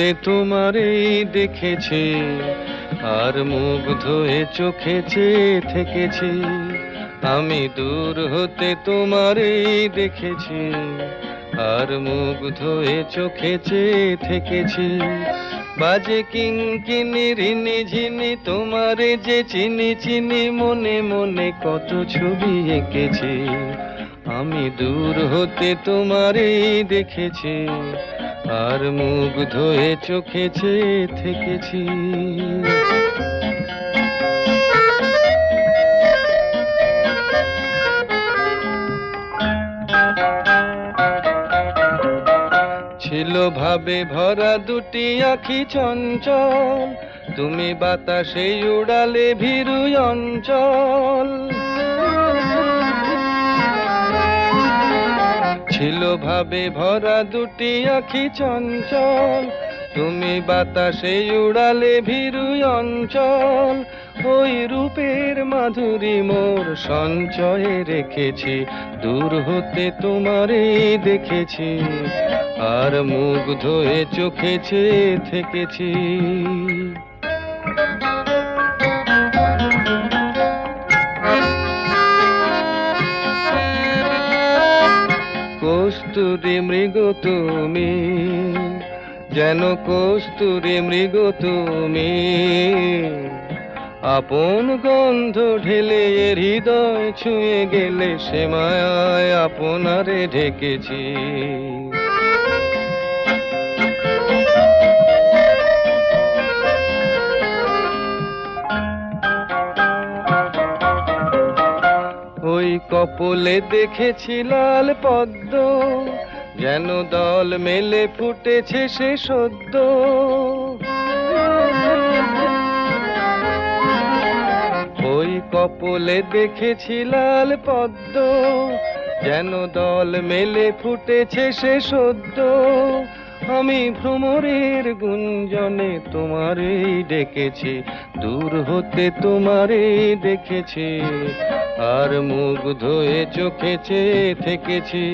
হতে তোমারেই দেখেছি, আর মুগ্ধ হয়ে চোখে চেয়ে থেকেছি। আমি দূর হতে তোমারেই দেখেছি, আর মুগ্ধ হয়ে চোখে চেয়ে থেকেছি। বাজে কিঙ্কিনি রিনি ঝিনি তোমারে যে চিনি চিনি, মনে মনে কত ছবি এঁকেছি। আমি দূর হতে তোমারেই দেখেছি, আর মুগ্ধ হয়ে চোখে চেয়ে থেকেছি। ছিল ভাবে ভরা দুটি আঁখি চঞ্চল, তুমি বাতাসে উড়ালে ভীরু অঞ্চল। ছিল ভাবে ভরা দুটি আঁখি চঞ্চল, তুমি বাতাসে উড়ালে ভীরু অঞ্চল। ওই রূপের মাধুরী মোর সঞ্চয়ে রেখেছি, দূর হতে তোমারেই দেখেছি, আর মুগ্ধ হয়ে চোখে চেয়ে থেকেছি। কস্তুরী মৃগ তুমি, যেন কস্তুরী মৃগ তুমি, আপন গন্ধ ঢেলে হৃদয় ছুঁয়ে গেলে, সে মায়ায় আপনারে ঢেকেছি। ওই কপলে দেখেছি লাল পদ্ম, যেন দল মেলে ফুটেছে সে সদ্য। ওই কপলে দেখেছি লাল পদ্ম, যেন দল মেলে ফুটেছে সে সদ্য। আমি ভ্রমরের গুঞ্জনে তোমারেই ডেকেছি, দূর হতে তোমারেই দেখেছি, আর মুগ্ধ হয়ে চোখে চেয়ে থেকেছি।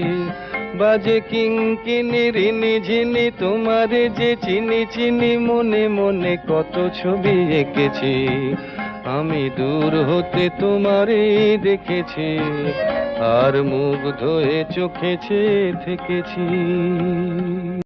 বাজে কিঙ্কিনি রিনি ঝিনি তোমারে যে চিনি চিনি, মনে মনে কত ছবি এঁকেছি। আমি দূর হতে তোমারেই দেখেছি, আর মুগ্ধ হয়ে চোখে চেয়ে থেকেছি।